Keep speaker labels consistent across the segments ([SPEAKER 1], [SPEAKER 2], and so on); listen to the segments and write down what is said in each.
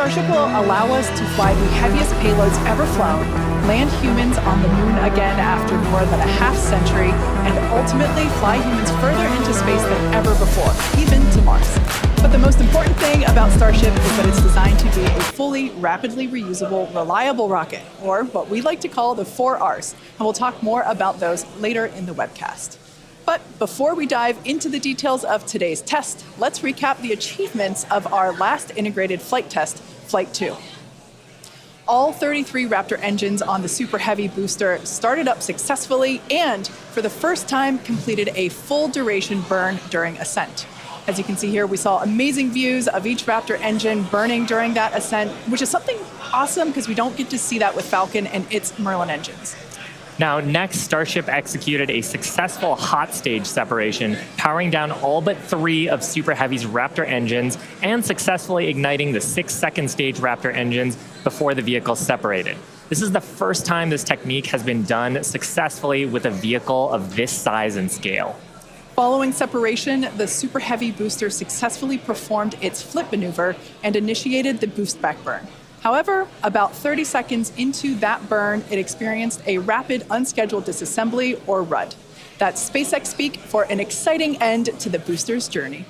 [SPEAKER 1] Starship will allow us to fly the heaviest payloads ever flown, land humans on the moon again after more than a half century, and ultimately fly humans further into space than ever before, even to Mars. But the most important thing about Starship is that it's designed to be a fully, rapidly reusable, reliable rocket, or what we like to call the 4 Rs, and we'll talk more about those later in the webcast. But before we dive into the details of today's test, let's recap the achievements of our last integrated flight test, Flight 2. All 33 Raptor engines on the Super Heavy booster started up successfully and, for the first time, completed a full duration burn during ascent. As you can see here, we saw amazing views of each Raptor engine burning during that ascent, which is something awesome because we don't get to see that with Falcon and its Merlin engines.
[SPEAKER 2] Now, next, Starship executed a successful hot stage separation, powering down all but 3 of Super Heavy's Raptor engines and successfully igniting the 6 second stage Raptor engines before the vehicle separated. This is the first time this technique has been done successfully with a vehicle of this size and scale.
[SPEAKER 1] Following separation, the Super Heavy booster successfully performed its flip maneuver and initiated the boost back burn. However, about 30 seconds into that burn, it experienced a rapid unscheduled disassembly, or RUD. That's SpaceX speak for an exciting end to the booster's journey.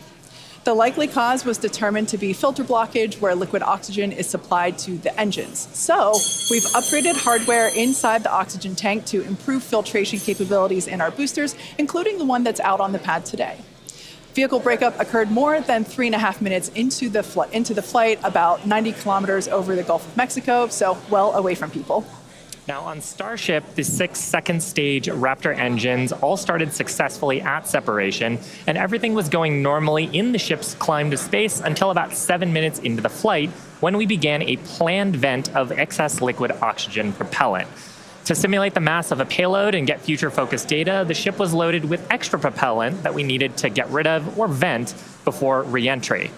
[SPEAKER 1] The likely cause was determined to be filter blockage, where liquid oxygen is supplied to the engines. So we've upgraded hardware inside the oxygen tank to improve filtration capabilities in our boosters, including the one that's out on the pad today. Vehicle breakup occurred more than 3.5 minutes into the flight, about 90 kilometers over the Gulf of Mexico, so well away from people.
[SPEAKER 2] Now, on Starship, the 6 second stage Raptor engines all started successfully at separation, and everything was going normally in the ship's climb to space until about 7 minutes into the flight, when we began a planned vent of excess liquid oxygen propellant. To simulate the mass of a payload and get future-focused data, the ship was loaded with extra propellant that we needed to get rid of or vent before re-entry.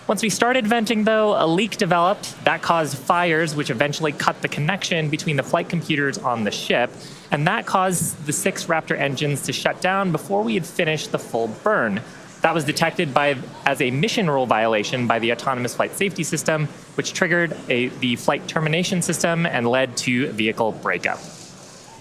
[SPEAKER 2] Once we started venting, though, a leak developed that caused fires, which eventually cut the connection between the flight computers on the ship, and that caused the 6 Raptor engines to shut down before we had finished the full burn. That was detected as a mission rule violation by the autonomous flight safety system, which triggered the flight termination system and led to vehicle breakup.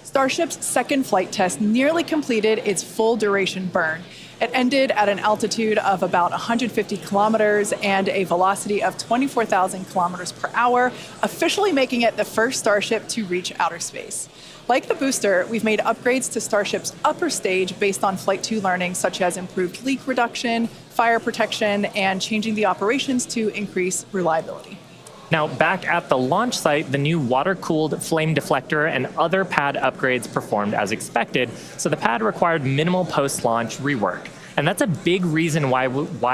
[SPEAKER 1] Starship's second flight test nearly completed its full duration burn. It ended at an altitude of about 150 kilometers and a velocity of 24,000 kilometers per hour, officially making it the first Starship to reach outer space. Like the booster, we've made upgrades to Starship's upper stage based on Flight 2 learning, such as improved leak reduction, fire protection, and changing the operations to increase reliability.
[SPEAKER 2] Now, back at the launch site, the new water-cooled flame deflector and other pad upgrades performed as expected, so the pad required minimal post-launch rework. And that's a big reason why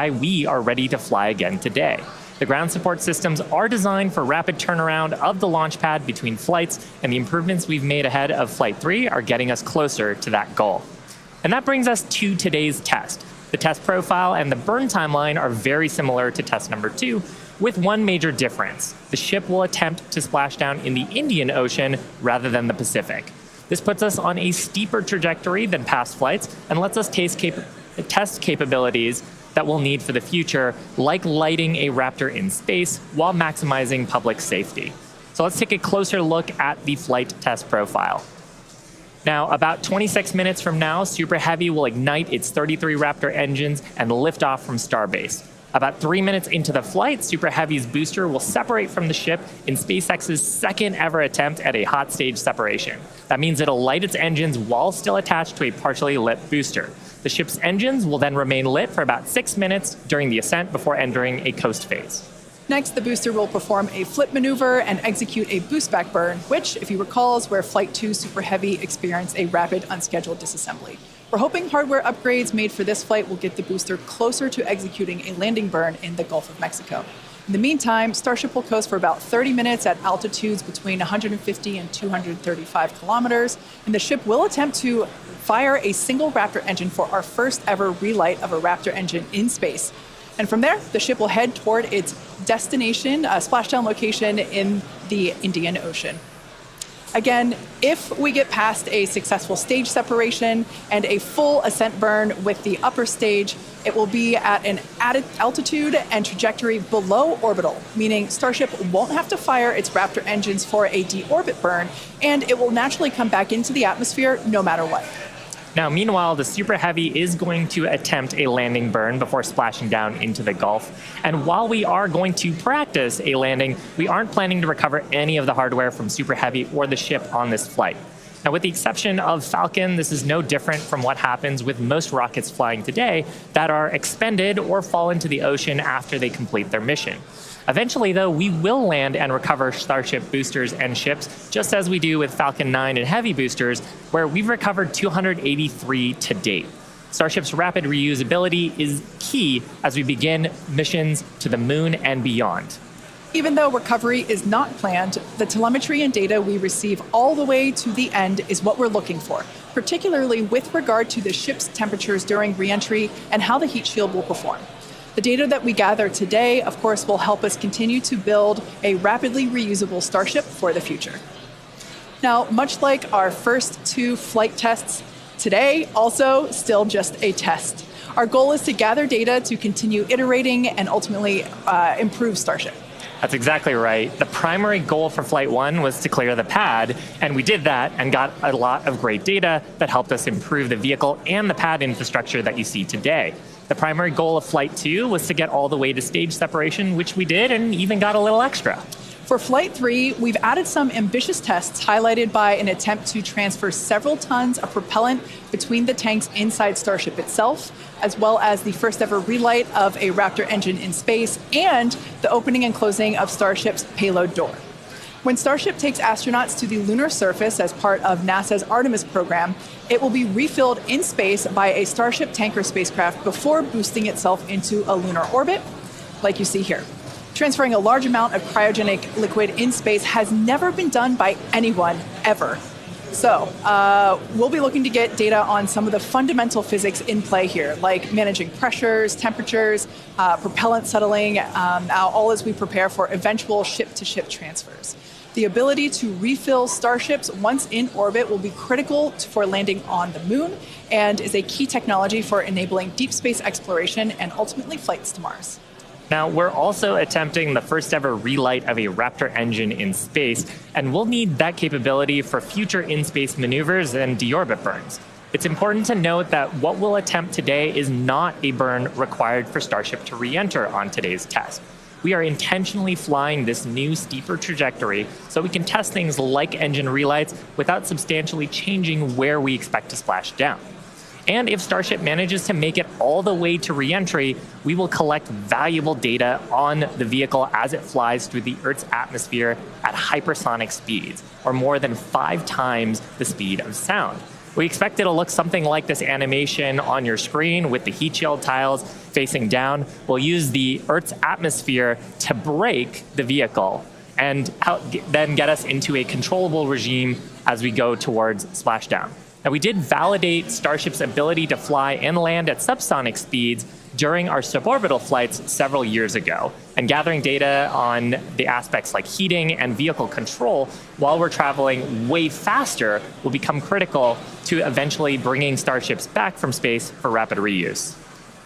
[SPEAKER 2] we are ready to fly again today. The ground support systems are designed for rapid turnaround of the launch pad between flights, and the improvements we've made ahead of Flight 3 are getting us closer to that goal. And that brings us to today's test. The test profile and the burn timeline are very similar to test number 2, with one major difference. The ship will attempt to splash down in the Indian Ocean rather than the Pacific. This puts us on a steeper trajectory than past flights and lets us test capabilities that we'll need for the future, like lighting a Raptor in space while maximizing public safety. So let's take a closer look at the flight test profile. Now, about 26 minutes from now, Super Heavy will ignite its 33 Raptor engines and lift off from Starbase. About 3 minutes into the flight, Super Heavy's booster will separate from the ship in SpaceX's second ever attempt at a hot stage separation. That means it'll light its engines while still attached to a partially lit booster. The ship's engines will then remain lit for about 6 minutes during the ascent before entering a coast phase.
[SPEAKER 1] Next, the booster will perform a flip maneuver and execute a boost back burn, which, if you recall, is where Flight 2 Super Heavy experienced a rapid unscheduled disassembly. We're hoping hardware upgrades made for this flight will get the booster closer to executing a landing burn in the Gulf of Mexico. In the meantime, Starship will coast for about 30 minutes at altitudes between 150 and 235 kilometers, and the ship will attempt to fire a single Raptor engine for our first ever relight of a Raptor engine in space. And from there, the ship will head toward its destination, splashdown location in the Indian Ocean. Again, if we get past a successful stage separation and a full ascent burn with the upper stage, It will be at an added altitude and trajectory below orbital, meaning Starship won't have to fire its Raptor engines for a deorbit burn, and it will naturally come back into the atmosphere no matter what.
[SPEAKER 2] Now, meanwhile, the Super Heavy is going to attempt a landing burn before splashing down into the Gulf. And while we are going to practice a landing, we aren't planning to recover any of the hardware from Super Heavy or the ship on this flight. Now, with the exception of Falcon, this is no different from what happens with most rockets flying today that are expended or fall into the ocean after they complete their mission. Eventually, though, we will land and recover Starship boosters and ships, just as we do with Falcon 9 and Heavy boosters, where we've recovered 283 to date. Starship's rapid reusability is key as we begin missions to the moon and beyond.
[SPEAKER 1] Even though recovery is not planned, the telemetry and data we receive all the way to the end is what we're looking for, particularly with regard to the ship's temperatures during re-entry and how the heat shield will perform. The data that we gather today, of course, will help us continue to build a rapidly reusable Starship for the future. Now, much like our first 2 flight tests, today also still just a test. Our goal is to gather data to continue iterating and ultimately improve Starship.
[SPEAKER 2] That's exactly right. The primary goal for Flight 1 was to clear the pad, and we did that and got a lot of great data that helped us improve the vehicle and the pad infrastructure that you see today. The primary goal of Flight 2 was to get all the way to stage separation, which we did, and even got a little extra.
[SPEAKER 1] For Flight 3, we've added some ambitious tests highlighted by an attempt to transfer several tons of propellant between the tanks inside Starship itself, as well as the first ever relight of a Raptor engine in space and the opening and closing of Starship's payload door. When Starship takes astronauts to the lunar surface as part of NASA's Artemis program, it will be refilled in space by a Starship tanker spacecraft before boosting itself into a lunar orbit, like you see here. Transferring a large amount of cryogenic liquid in space has never been done by anyone, ever. So we'll be looking to get data on some of the fundamental physics in play here, like managing pressures, temperatures, propellant settling, all as we prepare for eventual ship-to-ship transfers. The ability to refill Starships once in orbit will be critical for landing on the moon and is a key technology for enabling deep space exploration and ultimately flights to Mars.
[SPEAKER 2] Now, we're also attempting the first ever relight of a Raptor engine in space, and we'll need that capability for future in-space maneuvers and deorbit burns. It's important to note that what we'll attempt today is not a burn required for Starship to re-enter on today's test. We are intentionally flying this new steeper trajectory so we can test things like engine relights without substantially changing where we expect to splash down. And if Starship manages to make it all the way to re-entry, we will collect valuable data on the vehicle as it flies through the Earth's atmosphere at hypersonic speeds, or more than 5 times the speed of sound. We expect it'll look something like this animation on your screen with the heat shield tiles facing down. We'll use the Earth's atmosphere to brake the vehicle and then get us into a controllable regime as we go towards splashdown. Now, we did validate Starship's ability to fly and land at subsonic speeds during our suborbital flights several years ago, and gathering data on the aspects like heating and vehicle control while we're traveling way faster will become critical to eventually bringing Starships back from space for rapid reuse.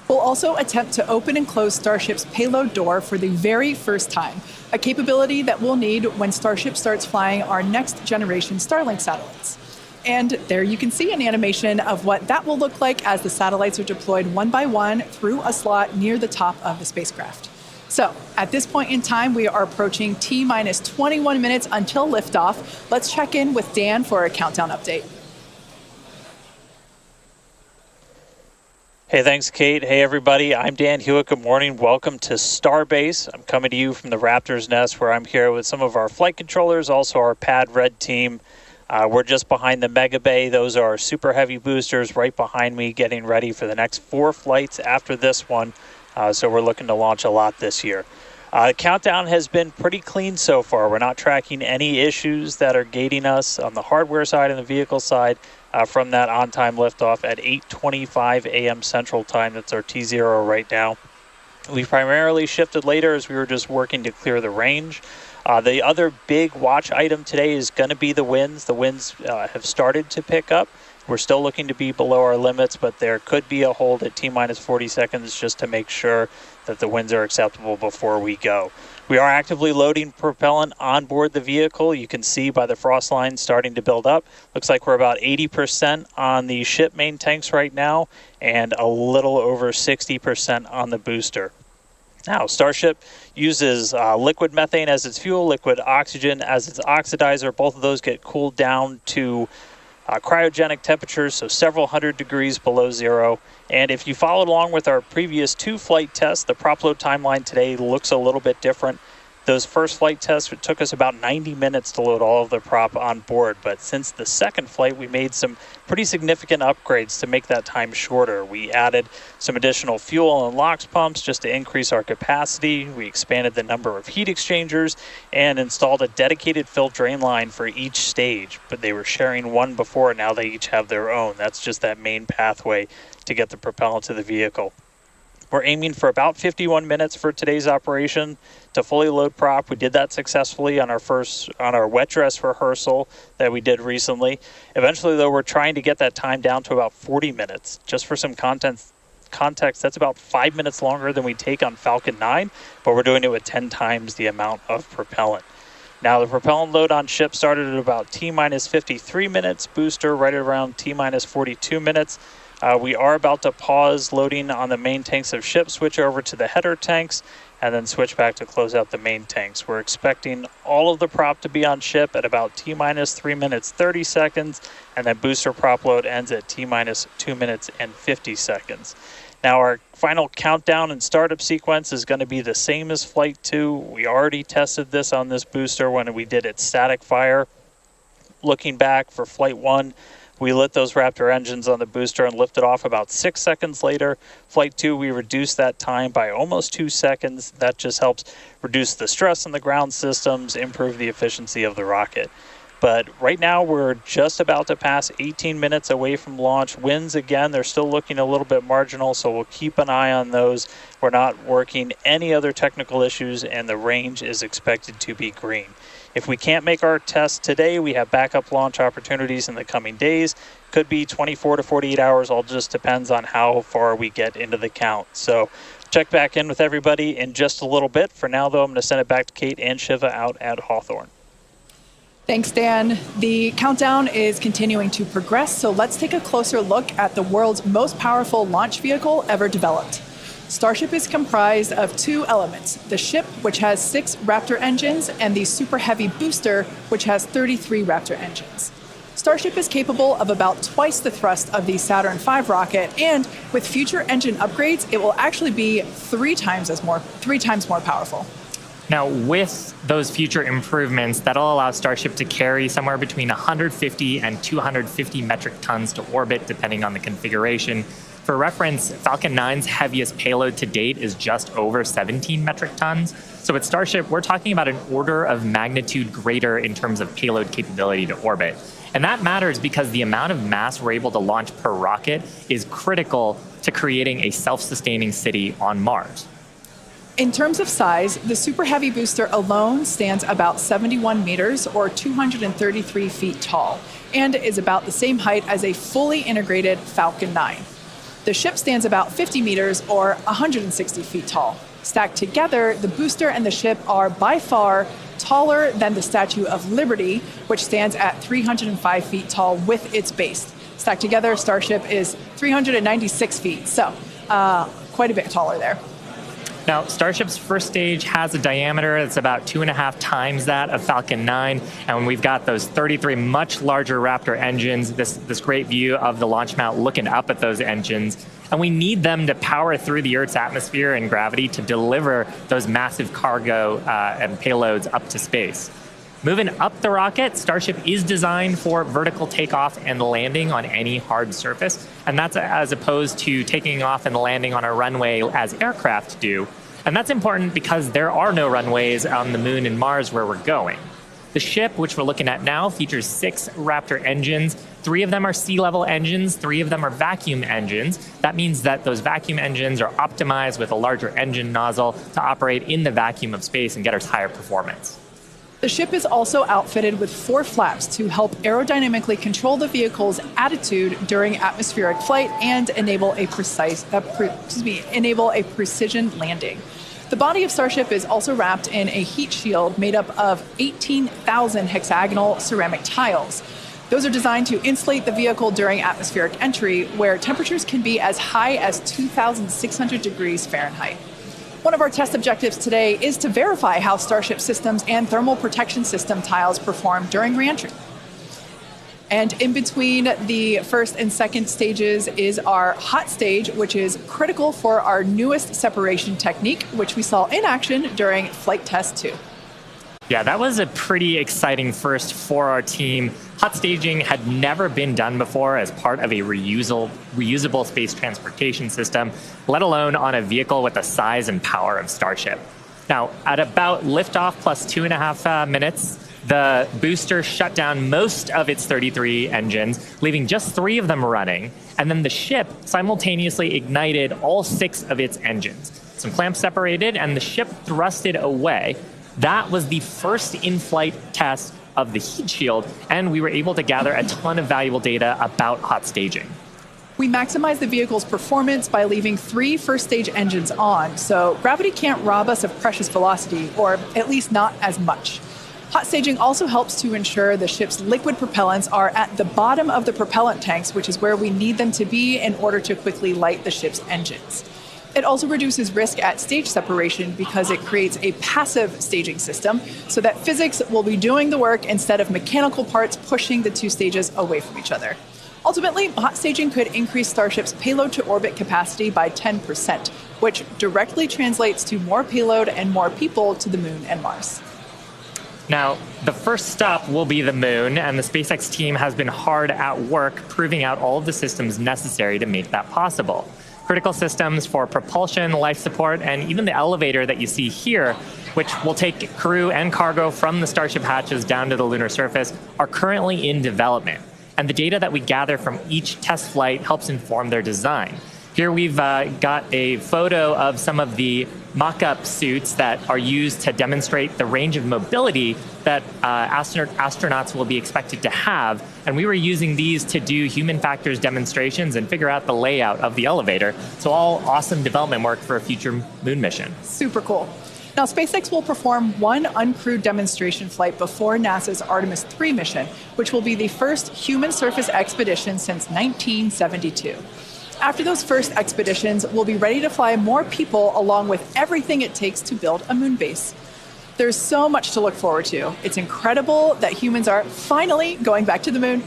[SPEAKER 1] We'll also attempt to open and close Starship's payload door for the very first time, a capability that we'll need when Starship starts flying our next generation Starlink satellites. And there you can see an animation of what that will look like as the satellites are deployed one by one through a slot near the top of the spacecraft. So at this point in time, we are approaching T-minus 21 minutes until liftoff. Let's check in with Dan for a countdown update.
[SPEAKER 3] Hey, thanks, Kate. Hey, everybody. I'm Dan Hewitt. Good morning. Welcome to Starbase. I'm coming to you from the Raptor's Nest, where I'm here with some of our flight controllers, also our Pad Red team. We're just behind the Mega Bay. Those are our Super Heavy boosters right behind me, getting ready for the next 4 flights after this one. So we're looking to launch a lot this year. The countdown has been pretty clean so far. We're not tracking any issues that are gating us on the hardware side and the vehicle side from that on-time liftoff at 8:25 a.m. Central Time. That's our T0 right now. We primarily shifted later as we were just working to clear the range. The other big watch item today is going to be the winds. The winds have started to pick up. We're still looking to be below our limits, but there could be a hold at T-minus 40 seconds just to make sure that the winds are acceptable before we go. We are actively loading propellant on board the vehicle. You can see by the frost lines starting to build up. Looks like we're about 80% on the ship main tanks right now and a little over 60% on the booster. Now, Starship uses liquid methane as its fuel, liquid oxygen as its oxidizer. Both of those get cooled down to cryogenic temperatures, so several hundred degrees below zero. And if you followed along with our previous 2 flight tests, the prop load timeline today looks a little bit different. Those first flight tests, it took us about 90 minutes to load all of the prop on board. But since the second flight, we made some pretty significant upgrades to make that time shorter. We added some additional fuel and LOX pumps just to increase our capacity. We expanded the number of heat exchangers and installed a dedicated fill drain line for each stage. But they were sharing one before, now they each have their own. That's just that main pathway to get the propellant to the vehicle. We're aiming for about 51 minutes for today's operation to fully load prop. We did that successfully on our wet dress rehearsal that we did recently. Eventually, though, we're trying to get that time down to about 40 minutes. Just for some context, that's about 5 minutes longer than we take on Falcon 9, but we're doing it with 10 times the amount of propellant. Now, the propellant load on ship started at about T-minus 53 minutes, booster right around T-minus 42 minutes. We are about to pause loading on the main tanks of ship, switch over to the header tanks, and then switch back to close out the main tanks. We're expecting all of the prop to be on ship at about T-minus 3 minutes 30 seconds, and then booster prop load ends at T-minus 2 minutes and 50 seconds. Now, our final countdown and startup sequence is going to be the same as Flight 2. We already tested this on this booster when we did its static fire. Looking back for Flight 1, we lit those Raptor engines on the booster and lifted off about 6 seconds later. Flight 2, we reduced that time by almost 2 seconds. That just helps reduce the stress on the ground systems, improve the efficiency of the rocket. But right now, we're just about to pass 18 minutes away from launch. Winds, again, they're still looking a little bit marginal, so we'll keep an eye on those. We're not working any other technical issues, and the range is expected to be green. If we can't make our test today, we have backup launch opportunities in the coming days. Could be 24 to 48 hours, all just depends on how far we get into the count. So check back in with everybody in just a little bit. For now, though, I'm going to send it back to Kate and Shiva out at Hawthorne.
[SPEAKER 1] Thanks, Dan. The countdown is continuing to progress, so let's take a closer look at the world's most powerful launch vehicle ever developed. Starship is comprised of 2 elements, the ship, which has 6 Raptor engines, and the Super Heavy booster, which has 33 Raptor engines. Starship is capable of about twice the thrust of the Saturn V rocket, and with future engine upgrades, it will actually be 3 times more powerful.
[SPEAKER 2] Now, with those future improvements, that'll allow Starship to carry somewhere between 150 and 250 metric tons to orbit, depending on the configuration. For reference, Falcon 9's heaviest payload to date is just over 17 metric tons. So with Starship, we're talking about an order of magnitude greater in terms of payload capability to orbit. And that matters because the amount of mass we're able to launch per rocket is critical to creating a self-sustaining city on Mars.
[SPEAKER 1] In terms of size, the Super Heavy booster alone stands about 71 meters or 233 feet tall and is about the same height as a fully integrated Falcon 9. The ship stands about 50 meters or 160 feet tall. Stacked together, the booster and the ship are by far taller than the Statue of Liberty, which stands at 305 feet tall with its base. Stacked together, Starship is 396 feet, so quite a bit taller there.
[SPEAKER 2] Now, Starship's first stage has a diameter that's about 2.5 times that of Falcon 9, and we've got those 33 much larger Raptor engines, this great view of the launch mount looking up at those engines, and we need them to power through the Earth's atmosphere and gravity to deliver those massive cargo and payloads up to space. Moving up the rocket, Starship is designed for vertical takeoff and landing on any hard surface, and that's as opposed to taking off and landing on a runway as aircraft do. And that's important because there are no runways on the Moon and Mars where we're going. The ship, which we're looking at now, features 6 Raptor engines. 3 of them are sea-level engines, 3 of them are vacuum engines. That means that those vacuum engines are optimized with a larger engine nozzle to operate in the vacuum of space and get us higher performance.
[SPEAKER 1] The ship is also outfitted with 4 flaps to help aerodynamically control the vehicle's attitude during atmospheric flight and enable a precision landing. The body of Starship is also wrapped in a heat shield made up of 18,000 hexagonal ceramic tiles. Those are designed to insulate the vehicle during atmospheric entry, where temperatures can be as high as 2,600 degrees Fahrenheit. One of our test objectives today is to verify how Starship systems and thermal protection system tiles perform during reentry. And in between the first and second stages is our hot stage, which is critical for our newest separation technique, which we saw in action during Flight Test 2.
[SPEAKER 2] Yeah, that was a pretty exciting first for our team. Hot staging had never been done before as part of a reusable space transportation system, let alone on a vehicle with the size and power of Starship. Now, at about liftoff plus 2.5 minutes, the booster shut down most of its 33 engines, leaving just 3 of them running. And then the ship simultaneously ignited all 6 of its engines. Some clamps separated, and the ship thrusted away. That was the first in-flight test of the heat shield, and we were able to gather a ton of valuable data about hot staging.
[SPEAKER 1] We maximize the vehicle's performance by leaving 3 first-stage engines on, so gravity can't rob us of precious velocity, or at least not as much. Hot staging also helps to ensure the ship's liquid propellants are at the bottom of the propellant tanks, which is where we need them to be in order to quickly light the ship's engines. It also reduces risk at stage separation because it creates a passive staging system so that physics will be doing the work instead of mechanical parts pushing the 2 stages away from each other. Ultimately, hot staging could increase Starship's payload to orbit capacity by 10%, which directly translates to more payload and more people to the Moon and Mars.
[SPEAKER 2] Now, the first stop will be the Moon, and the SpaceX team has been hard at work proving out all of the systems necessary to make that possible. Critical systems for propulsion, life support, and even the elevator that you see here, which will take crew and cargo from the Starship hatches down to the lunar surface, are currently in development. And the data that we gather from each test flight helps inform their design. Here we've got a photo of some of the mock-up suits that are used to demonstrate the range of mobility that astronauts will be expected to have. And we were using these to do human factors demonstrations and figure out the layout of the elevator. So all awesome development work for a future moon mission.
[SPEAKER 1] Super cool. Now, SpaceX will perform one uncrewed demonstration flight before NASA's Artemis 3 mission, which will be the first human surface expedition since 1972. After those first expeditions, we'll be ready to fly more people along with everything it takes to build a moon base. There's so much to look forward to. It's incredible that humans are finally going back to the moon.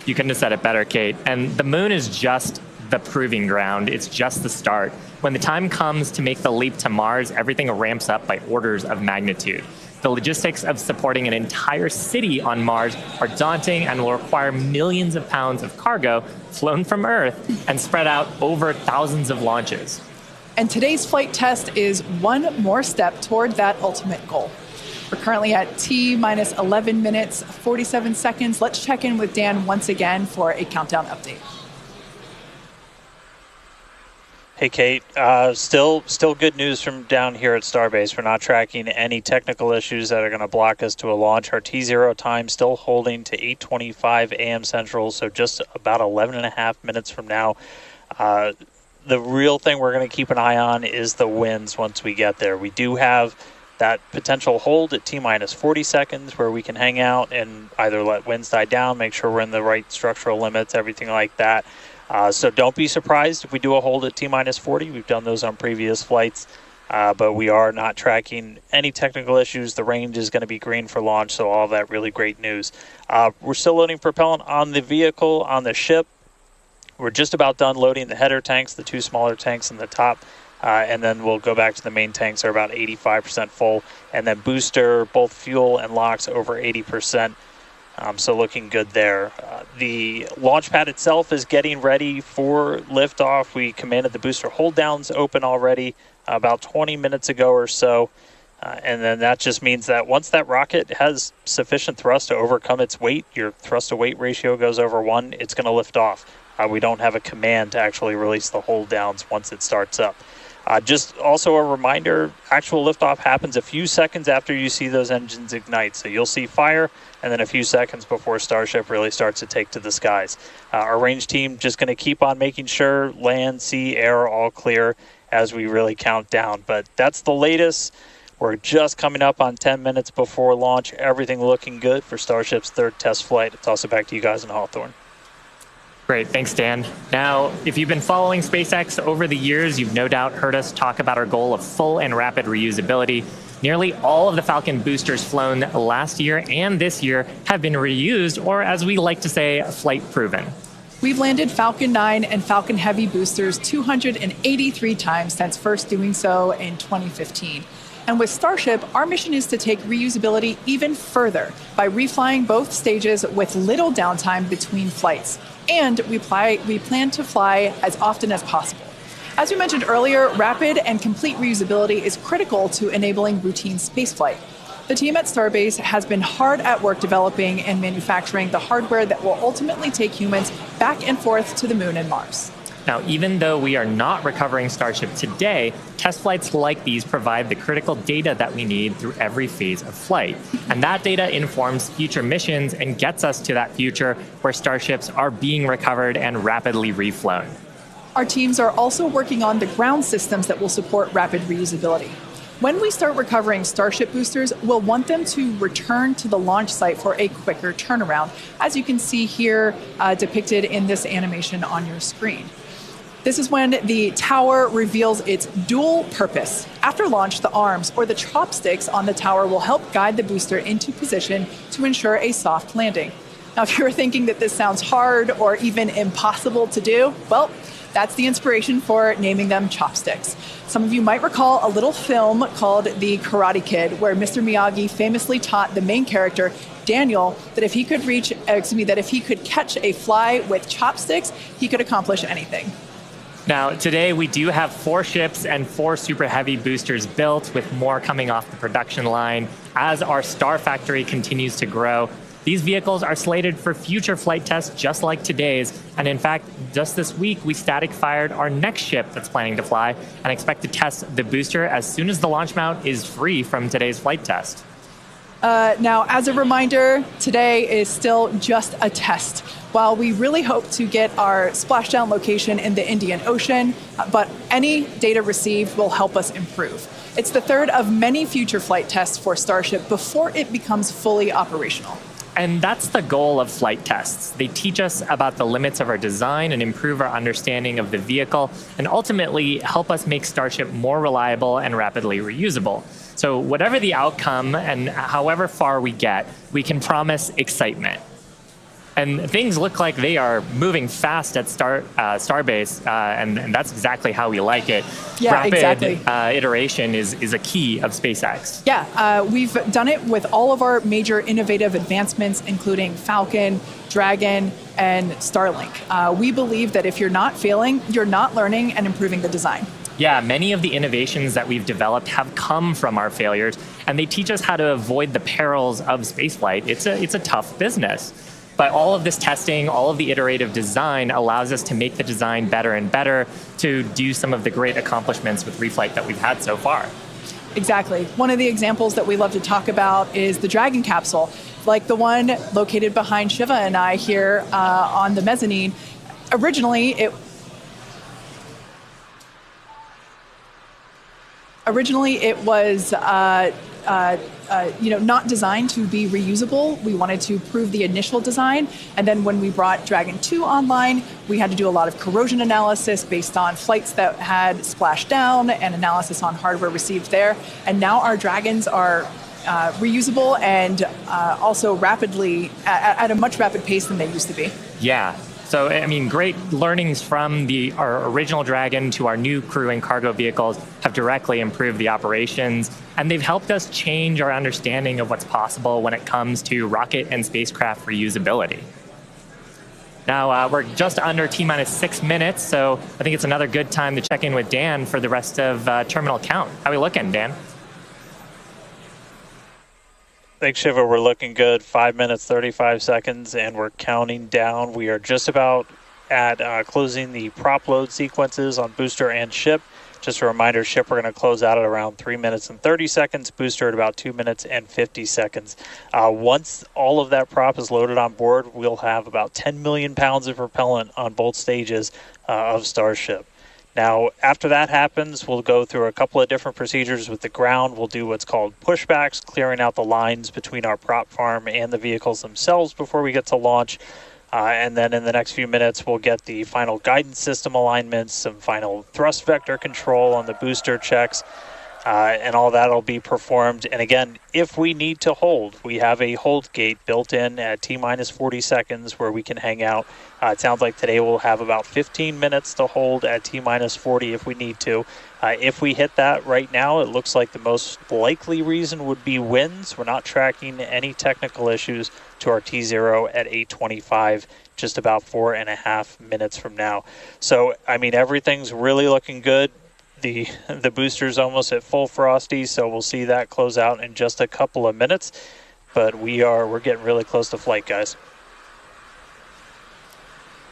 [SPEAKER 2] You couldn't have said it better, Kate. And the moon is just the proving ground. It's just the start. When the time comes to make the leap to Mars, everything ramps up by orders of magnitude. The logistics of supporting an entire city on Mars are daunting and will require millions of pounds of cargo flown from Earth and spread out over thousands of launches.
[SPEAKER 1] And today's flight test is one more step toward that ultimate goal. We're currently at T minus 11 minutes, 47 seconds. Let's check in with Dan once again for a countdown update.
[SPEAKER 3] Hey, Kate. Still good news from down here at Starbase. We're not tracking any technical issues that are going to block us to a launch. Our T0 time still holding to 8:25 a.m. Central, so just about 11 and a half minutes from now. The real thing we're going to keep an eye on is the winds once we get there. We do have that potential hold at T minus 40 seconds where we can hang out and either let winds die down, make sure we're in the right structural limits, everything like that. So don't be surprised if we do a hold at T minus 40. We've done those on previous flights, but we are not tracking any technical issues. The range is going to be green for launch, so all that really great news. We're still loading propellant on the vehicle, on the ship. We're just about done loading the header tanks, the 2 smaller tanks in the top, and then we'll go back to the main tanks. They're about 85% full, and then booster, both fuel and LOX over 80%. So looking good there. The launch pad itself is getting ready for liftoff. We commanded the booster hold downs open already about 20 minutes ago or so. And then that just means that once that rocket has sufficient thrust to overcome its weight, your thrust to weight ratio goes over 1, it's going to lift off. We don't have a command to actually release the hold downs once it starts up. Just also a reminder, actual liftoff happens a few seconds after you see those engines ignite. So you'll see fire, and then a few seconds before Starship really starts to take to the skies. Our range team just going to keep on making sure land, sea, air are all clear as we really count down. But that's the latest. We're just coming up on 10 minutes before launch. Everything looking good for Starship's third test flight. It's also back to you guys in Hawthorne.
[SPEAKER 2] Great, thanks, Dan. Now, if you've been following SpaceX over the years, you've no doubt heard us talk about our goal of full and rapid reusability. Nearly all of the Falcon boosters flown last year and this year have been reused, or as we like to say, flight proven.
[SPEAKER 1] We've landed Falcon 9 and Falcon Heavy boosters 283 times since first doing so in 2015. And with Starship, our mission is to take reusability even further by reflying both stages with little downtime between flights. And we plan to fly as often as possible. As we mentioned earlier, rapid and complete reusability is critical to enabling routine spaceflight. The team at Starbase has been hard at work developing and manufacturing the hardware that will ultimately take humans back and forth to the moon and Mars.
[SPEAKER 2] Now, even though we are not recovering Starship today, test flights like these provide the critical data that we need through every phase of flight. And that data informs future missions and gets us to that future where Starships are being recovered and rapidly reflown.
[SPEAKER 1] Our teams are also working on the ground systems that will support rapid reusability. When we start recovering Starship boosters, we'll want them to return to the launch site for a quicker turnaround, as you can see here depicted in this animation on your screen. This is when the tower reveals its dual purpose. After launch, the arms or the chopsticks on the tower will help guide the booster into position to ensure a soft landing. Now, if you're thinking that this sounds hard or even impossible to do, well, that's the inspiration for naming them chopsticks. Some of you might recall a little film called The Karate Kid, where Mr. Miyagi famously taught the main character, Daniel, that if he could catch a fly with chopsticks, he could accomplish anything.
[SPEAKER 2] Now, today we do have 4 ships and 4 Super Heavy boosters built, with more coming off the production line as our Star Factory continues to grow. These vehicles are slated for future flight tests just like today's, and in fact, just this week we static fired our next ship that's planning to fly and expect to test the booster as soon as the launch mount is free from today's flight test.
[SPEAKER 1] Now, as a reminder, today is still just a test. While we really hope to get our splashdown location in the Indian Ocean, but any data received will help us improve. It's the third of many future flight tests for Starship before it becomes fully operational.
[SPEAKER 2] And that's the goal of flight tests. They teach us about the limits of our design and improve our understanding of the vehicle, and ultimately help us make Starship more reliable and rapidly reusable. So whatever the outcome and however far we get, we can promise excitement. And things look like they are moving fast at Starbase, and that's exactly how we like it.
[SPEAKER 1] Yeah,
[SPEAKER 2] Rapid
[SPEAKER 1] exactly.
[SPEAKER 2] Iteration is a key of SpaceX.
[SPEAKER 1] Yeah, we've done it with all of our major innovative advancements, including Falcon, Dragon, and Starlink. We believe that if you're not failing, you're not learning and improving the design.
[SPEAKER 2] Yeah, many of the innovations that we've developed have come from our failures, and they teach us how to avoid the perils of spaceflight. It's a tough business. But all of this testing, all of the iterative design allows us to make the design better and better to do some of the great accomplishments with reflight that we've had so far.
[SPEAKER 1] Exactly. One of the examples that we love to talk about is the Dragon capsule, like the one located behind Shiva and I here on the mezzanine. Originally, it was not designed to be reusable. We wanted to prove the initial design. And then when we brought Dragon 2 online, we had to do a lot of corrosion analysis based on flights that had splashed down and analysis on hardware received there. And now our Dragons are reusable and also rapidly, at a much rapid pace than they used to be.
[SPEAKER 2] Yeah. So, I mean, great learnings from our original Dragon to our new crew and cargo vehicles have directly improved the operations, and they've helped us change our understanding of what's possible when it comes to rocket and spacecraft reusability. Now, we're just under T-minus 6 minutes, so I think it's another good time to check in with Dan for the rest of terminal count. How are we looking, Dan?
[SPEAKER 3] Thanks, Shiva. We're looking good. 5 minutes, 35 seconds, and we're counting down. We are just about at closing the prop load sequences on booster and ship. Just a reminder, ship we're going to close out at around 3 minutes and 30 seconds, booster at about 2 minutes and 50 seconds. Once all of that prop is loaded on board, we'll have about 10 million pounds of propellant on both stages of Starship. Now, after that happens, we'll go through a couple of different procedures with the ground. We'll do what's called pushbacks, clearing out the lines between our prop farm and the vehicles themselves before we get to launch. And then in the next few minutes, we'll get the final guidance system alignments, some final thrust vector control on the booster checks, and all that will be performed. And again, if we need to hold, we have a hold gate built in at T-minus 40 seconds where we can hang out. It sounds like today we'll have about 15 minutes to hold at T-minus 40 if we need to. If we hit that right now, it looks like the most likely reason would be winds. We're not tracking any technical issues to our T0 at 8:25, just about 4.5 minutes from now. So, I mean, everything's really looking good. The booster's almost at full frosty, so we'll see that close out in just a couple of minutes. But we're getting really close to flight, guys.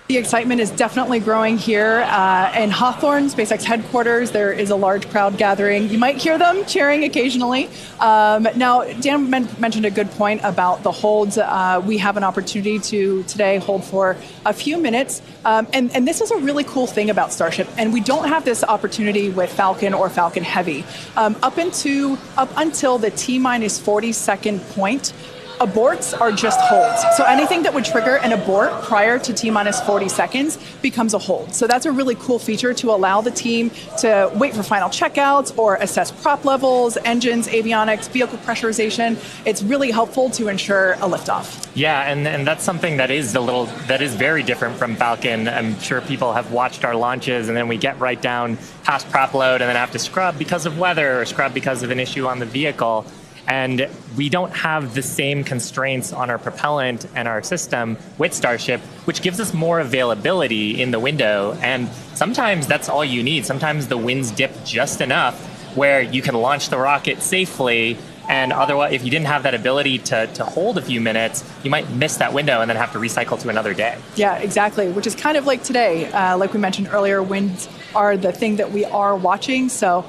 [SPEAKER 1] The excitement is definitely growing here in Hawthorne, SpaceX headquarters. There is a large crowd gathering. You might hear them cheering occasionally. Now, Dan mentioned a good point about the holds. We have an opportunity to today hold for a few minutes. And this is a really cool thing about Starship. And we don't have this opportunity with Falcon or Falcon Heavy. Up until the T-minus 40 second point, aborts are just holds. So anything that would trigger an abort prior to T-minus 40 seconds becomes a hold. So that's a really cool feature to allow the team to wait for final checkouts or assess prop levels, engines, avionics, vehicle pressurization. It's really helpful to ensure a liftoff.
[SPEAKER 2] Yeah, and that's something that is very different from Falcon. I'm sure people have watched our launches, and then we get right down past prop load and then have to scrub because of weather or scrub because of an issue on the vehicle. And we don't have the same constraints on our propellant and our system with Starship, which gives us more availability in the window. And sometimes that's all you need. Sometimes the winds dip just enough where you can launch the rocket safely. And otherwise, if you didn't have that ability to hold a few minutes, you might miss that window and then have to recycle to another day.
[SPEAKER 1] Yeah, exactly, which is kind of like today. Like we mentioned earlier, winds are the thing that we are watching, so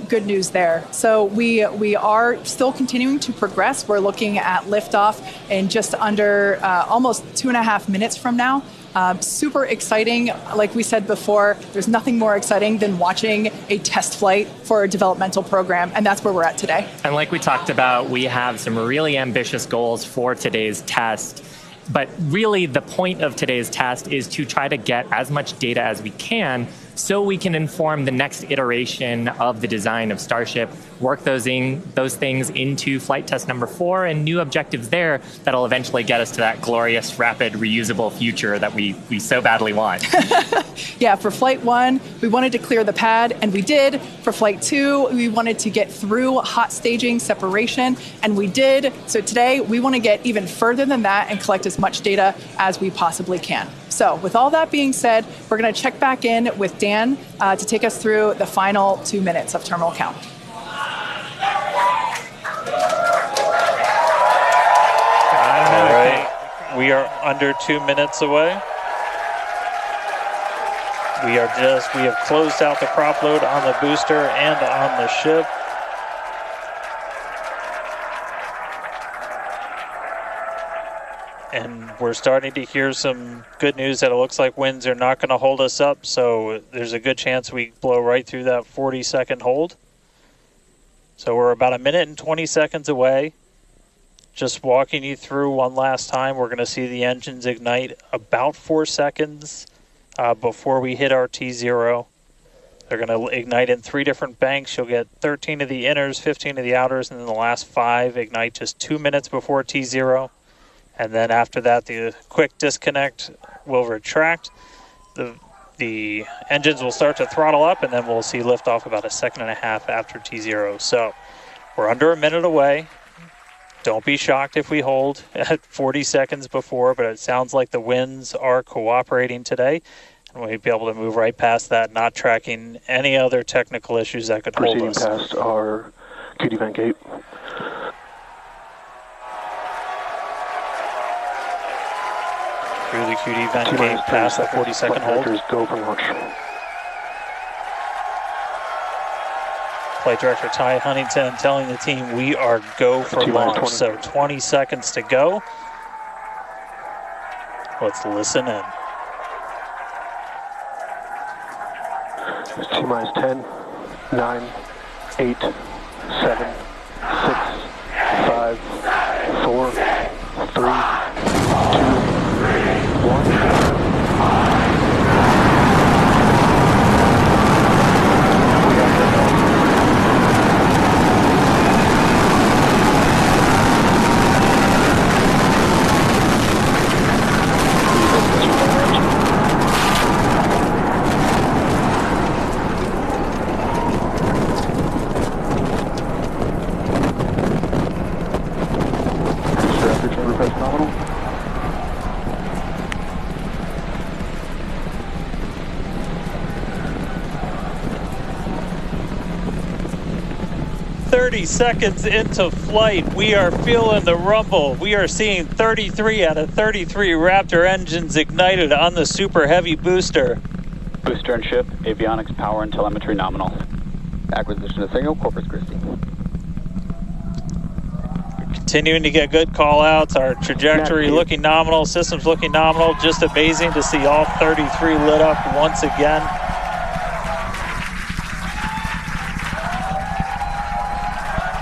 [SPEAKER 1] good news there. So we are still continuing to progress. We're looking at liftoff in just under almost 2.5 minutes from now. Super exciting. Like we said before, there's nothing more exciting than watching a test flight for a developmental program, and that's where we're at today.
[SPEAKER 2] And like we talked about, we have some really ambitious goals for today's test. But really, the point of today's test is to try to get as much data as we can so we can inform the next iteration of the design of Starship, work those things into flight test number 4 and new objectives there that'll eventually get us to that glorious, rapid, reusable future that we so badly want.
[SPEAKER 1] Yeah, for Flight 1, we wanted to clear the pad, and we did. For Flight 2, we wanted to get through hot staging separation, and we did. So today, we want to get even further than that and collect as much data as we possibly can. So with all that being said, we're going to check back in with Dan to take us through the final 2 minutes of terminal count.
[SPEAKER 3] All right, we are under 2 minutes away. We have closed out the prop load on the booster and on the ship. And we're starting to hear some good news that it looks like winds are not going to hold us up, so there's a good chance we blow right through that 40-second hold. So we're about 1 minute and 20 seconds away. Just walking you through one last time, we're going to see the engines ignite about 4 seconds before we hit our T0. They're going to ignite in 3 different banks. You'll get 13 of the inners, 15 of the outers, and then the last 5 ignite just 2 minutes before T0. And then after that, the quick disconnect will retract. The engines will start to throttle up, and then we'll see liftoff about 1.5 seconds after T0. So we're under 1 minute away. Don't be shocked if we hold at 40 seconds before, but it sounds like the winds are cooperating today. And we'll be able to move right past that, not tracking any other technical issues that could hold us.
[SPEAKER 4] Proceeding past our QD vent gate.
[SPEAKER 3] Through the QD vent gate past the 40-second hold.
[SPEAKER 4] Go for launch.
[SPEAKER 3] Flight Director Ty Huntington telling the team we are go for launch. So 20 seconds to go. Let's listen in.
[SPEAKER 4] T-minus 10, 9, 8, 7, 6, 5, 4, 3, 2, 1. Nominal.
[SPEAKER 3] 30 seconds into flight, we are feeling the rumble. We are seeing 33 out of 33 Raptor engines ignited on the Super Heavy booster.
[SPEAKER 5] Booster and ship, avionics, power, and telemetry nominal. Acquisition of signal, Corpus Christi.
[SPEAKER 3] Continuing to get good call outs. Our trajectory looking nominal, systems looking nominal. Just amazing to see all 33 lit up once again.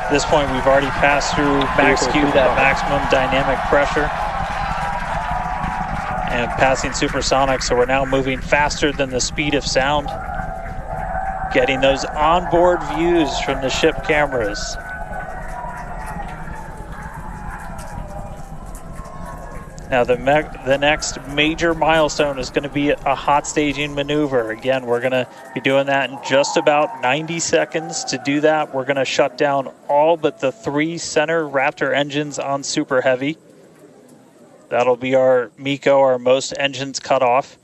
[SPEAKER 3] At this point, we've already passed through max Q, that maximum dynamic pressure, and passing supersonic, so we're now moving faster than the speed of sound, getting those onboard views from the ship cameras. Now the next major milestone is going to be a hot staging maneuver. Again, we're going to be doing that in just about 90 seconds. To do that, we're going to shut down all but the 3 center Raptor engines on Super Heavy. That'll be our MECO, our most engines cut off.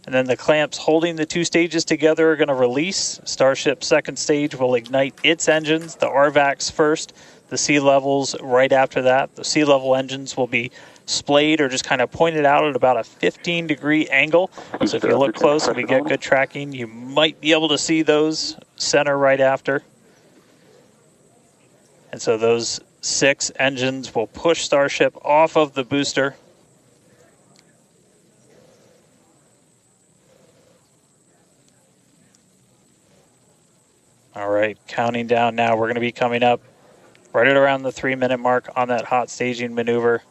[SPEAKER 3] And then the clamps holding the 2 stages together are going to release. Starship's second stage will ignite its engines, the RVACs first, the sea levels right after that. The sea level engines will be splayed or just kind of pointed out at about a 15-degree angle. So if you look close and we get good tracking, you might be able to see those center right after. And so those 6 engines will push Starship off of the booster. All right, counting down now. We're going to be coming up right at around the 3-minute mark on that hot staging maneuver.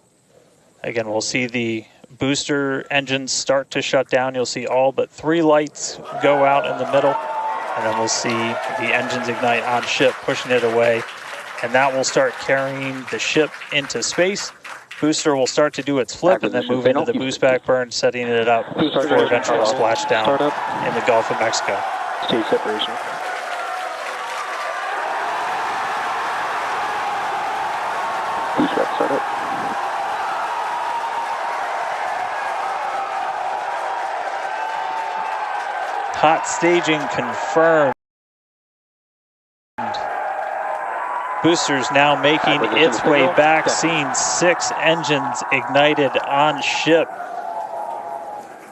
[SPEAKER 3] Again, we'll see the booster engines start to shut down. You'll see all but 3 lights go out in the middle. And then we'll see the engines ignite on ship, pushing it away. And that will start carrying the ship into space. Booster will start to do its flip and then move into the boost back burn, setting it up for eventual splashdown in the Gulf of Mexico.
[SPEAKER 4] Stage separation. Boost back startup.
[SPEAKER 3] Hot staging confirmed. Boosters now making its way back, seeing 6 engines ignited on ship.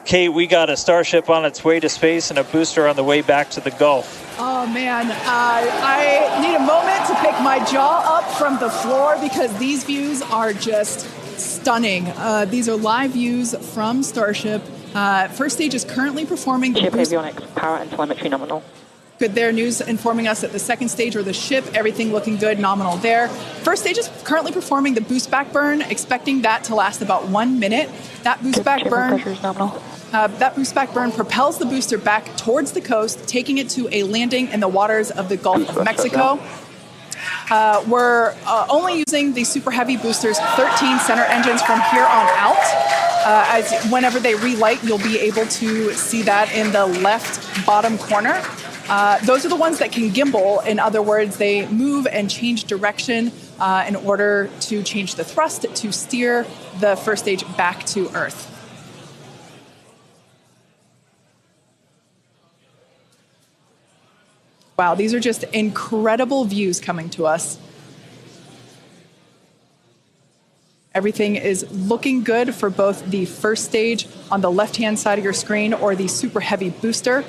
[SPEAKER 3] Kate, we got a Starship on its way to space and a booster on the way back to the Gulf.
[SPEAKER 1] Oh man, I need a moment to pick my jaw up from the floor because these views are just stunning. These are live views from Starship. First stage is currently performing the
[SPEAKER 6] ship avionics, power and telemetry nominal.
[SPEAKER 1] Good there, news informing us that the second stage or the ship, everything looking good, nominal there. First stage is currently performing the boost back burn, expecting that to last about 1 minute. That boost back burn
[SPEAKER 6] pressure is nominal.
[SPEAKER 1] That boost back burn propels the booster back towards the coast, taking it to a landing in the waters of the Gulf of Mexico. We're only using the Super Heavy boosters, 13 center engines from here on out. As whenever they relight, you'll be able to see that in the left bottom corner. Those are the ones that can gimbal. In other words, they move and change direction in order to change the thrust to steer the first stage back to Earth. Wow, these are just incredible views coming to us. Everything is looking good for both the first stage on the left-hand side of your screen, or the super heavy booster,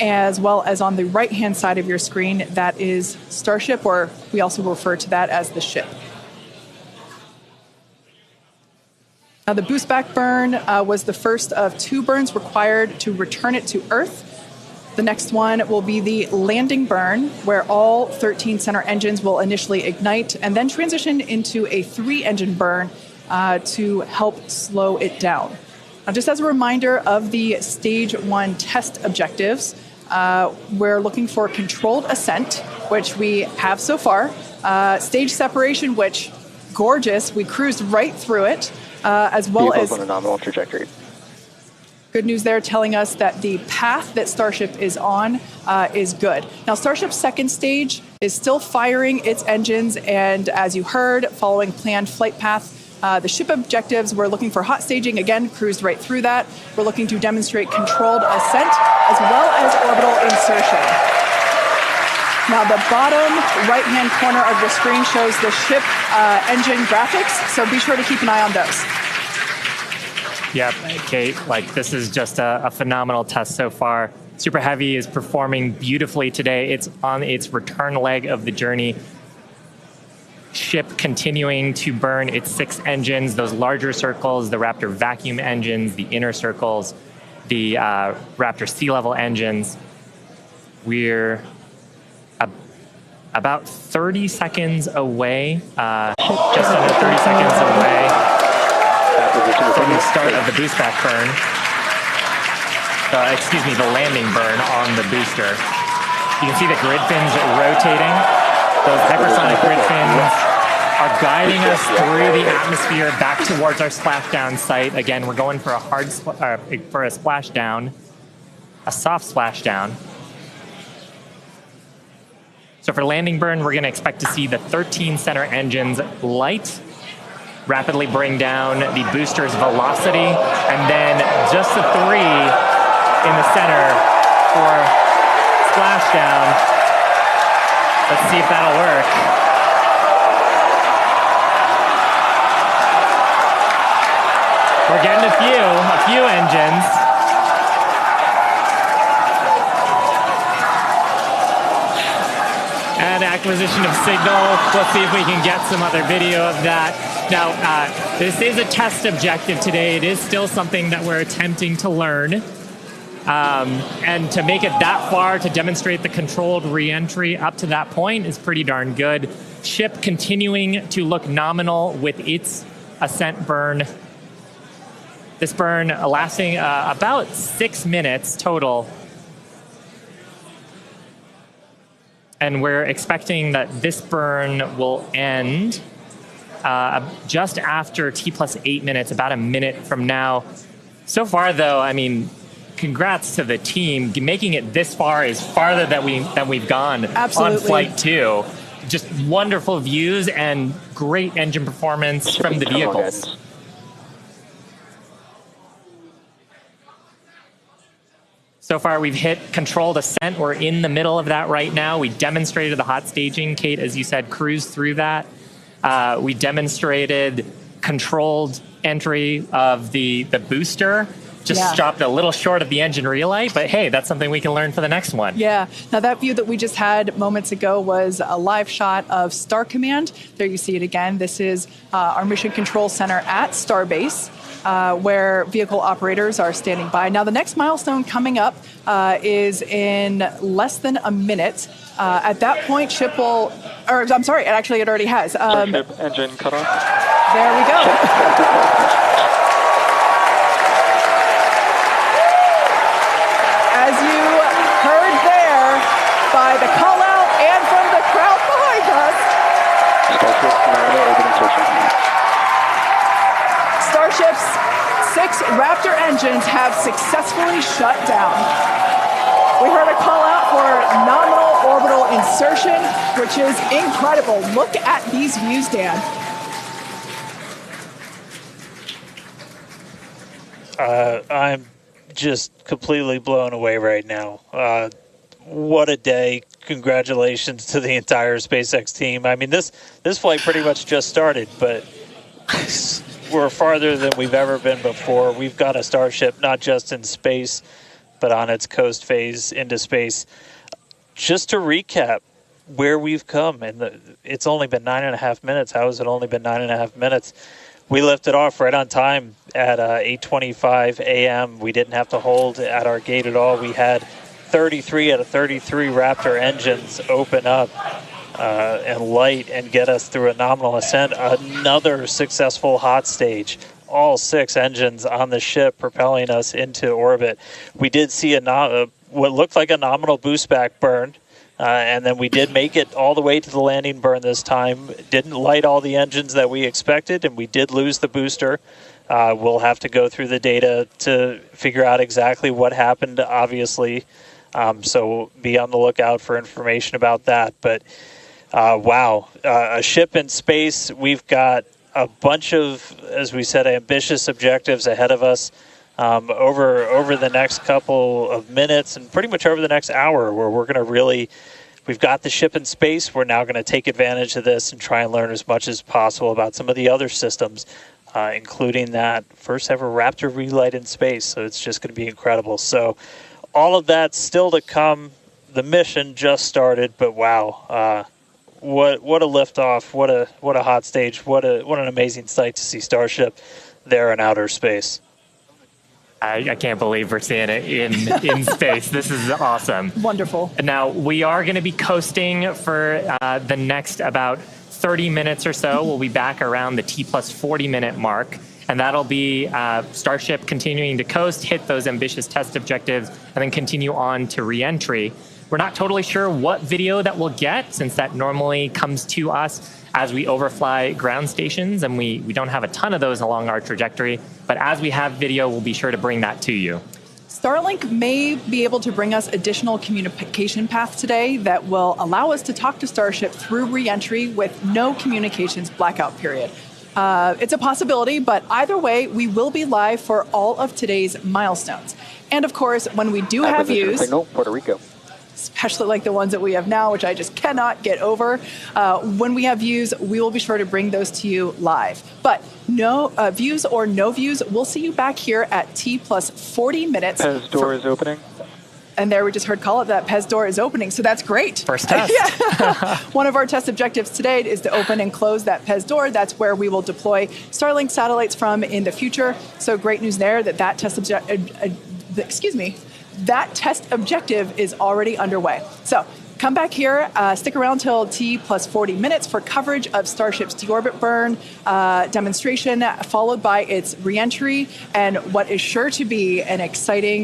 [SPEAKER 1] as well as on the right-hand side of your screen, that is Starship, or we also refer to that as the ship. Now, the boost back burn was the first of 2 burns required to return it to Earth. The next one will be the landing burn, where all 13 center engines will initially ignite and then transition into a 3-engine burn to help slow it down. Now, just as a reminder of the Stage 1 test objectives, we're looking for controlled ascent, which we have so far. Stage separation, which, gorgeous, we cruised right through it, as well as
[SPEAKER 4] on a nominal trajectory.
[SPEAKER 1] Good news there, telling us that the path that Starship is on is good. Now, Starship's second stage is still firing its engines, and as you heard, following planned flight path. The ship objectives, we're looking for hot staging, again, cruised right through that. We're looking to demonstrate controlled ascent, as well as orbital insertion. Now, the bottom right-hand corner of the screen shows the ship engine graphics, so be sure to keep an eye on those.
[SPEAKER 2] Yep, Kate, this is just a phenomenal test so far. Super Heavy is performing beautifully today. It's on its return leg of the journey. Ship continuing to burn its 6 engines, those larger circles, the Raptor vacuum engines, the inner circles, the Raptor sea level engines. We're about 30 seconds away, just under 30 seconds away from the start of the boost back burn. The landing burn on the booster. You can see the grid fins rotating. Those hypersonic grid fins are guiding us through the atmosphere back towards our splashdown site. Again, we're going for a splashdown, a soft splashdown. So for landing burn, we're going to expect to see the 13 center engines light, rapidly bring down the booster's velocity, and then just the 3 in the center for splashdown. Let's see if that'll work. We're getting a few engines. And acquisition of signal. Let's see if we can get some other video of that. Now, this is a test objective today. It is still something that we're attempting to learn. And to make it that far, to demonstrate the controlled re-entry up to that point is pretty darn good. Ship continuing to look nominal with its ascent burn. This burn lasting about 6 minutes total. And we're expecting that this burn will end just after T+8 minutes, about a minute from now. So far, though, I mean, congrats to the team. Making it this far is farther than we've gone.
[SPEAKER 1] Absolutely.
[SPEAKER 2] On Flight 2. Just wonderful views and great engine performance from the vehicles. So far, we've hit controlled ascent. We're in the middle of that right now. We demonstrated the hot staging. Kate, as you said, cruised through that. We demonstrated controlled entry of the booster. Just stopped a little short of the engine relight, but hey, that's something we can learn for the next one.
[SPEAKER 1] Yeah. Now, that view that we just had moments ago was a live shot of Star Command. There you see it again. This is our Mission Control Center at Starbase, where vehicle operators are standing by. Now, the next milestone coming up is in less than a minute. At that point, ship will, or I'm sorry, actually it already has.
[SPEAKER 4] Starship engine cut off.
[SPEAKER 1] There we go. As you heard there, by the call out and from the crowd behind us,
[SPEAKER 4] Starship nominal orbit insertion.
[SPEAKER 1] Starship's 6 Raptor engines have successfully shut down. We heard a call out for nominal orbital insertion, which is incredible. Look at these views, Dan.
[SPEAKER 3] I'm just completely blown away right now. What a day. Congratulations to the entire SpaceX team. I mean, this flight pretty much just started, but we're farther than we've ever been before. We've got a Starship not just in space, but on its coast phase into space. Just to recap where we've come, and it's only been 9.5 minutes. How has it only been 9.5 minutes? We lifted off right on time at 8:25 a.m. We didn't have to hold at our gate at all. We had 33 out of 33 Raptor engines open up and light and get us through a nominal ascent. Another successful hot stage. All 6 engines on the ship propelling us into orbit. We did see what looked like a nominal boost back burn. And then we did make it all the way to the landing burn this time. Didn't light all the engines that we expected, and we did lose the booster. We'll have to go through the data to figure out exactly what happened, obviously. So be on the lookout for information about that. But wow, a ship in space. We've got a bunch of, as we said, ambitious objectives ahead of us. Over the next couple of minutes and pretty much over the next hour, where we're going to really, we've got the ship in space. We're now going to take advantage of this and try and learn as much as possible about some of the other systems, including that first ever Raptor relight in space. So it's just going to be incredible. So all of that still to come. The mission just started, but wow, what a liftoff! What a hot stage! What an amazing sight to see Starship there in outer space.
[SPEAKER 2] I can't believe we're seeing it in space. This is awesome.
[SPEAKER 1] Wonderful.
[SPEAKER 2] Now, we are going to be coasting for the next about 30 minutes or so. We'll be back around the T plus 40 minute mark. And that'll be Starship continuing to coast, hit those ambitious test objectives, and then continue on to re-entry. We're not totally sure what video that we'll get, since that normally comes to us as we overfly ground stations, and we don't have a ton of those along our trajectory. But as we have video, we'll be sure to bring that to you.
[SPEAKER 1] Starlink may be able to bring us additional communication paths today that will allow us to talk to Starship through re-entry with no communications blackout period. It's a possibility, but either way, we will be live for all of today's milestones. And of course, when we do have views,
[SPEAKER 5] signal, Puerto Rico.
[SPEAKER 1] especially like the ones that we have now, which I just cannot get over. When we have views, we will be sure to bring those to you live. But no views or no views, we'll see you back here at T plus 40 minutes.
[SPEAKER 4] Pez door is opening.
[SPEAKER 1] And there we just heard call it that Pez door is opening, so that's great.
[SPEAKER 2] First test.
[SPEAKER 1] Yeah. One of our test objectives today is to open and close that Pez door. That's where we will deploy Starlink satellites from in the future. So great news there that test that test objective is already underway. So come back here, stick around till T plus 40 minutes for coverage of Starship's deorbit burn demonstration, followed by its reentry and what is sure to be an exciting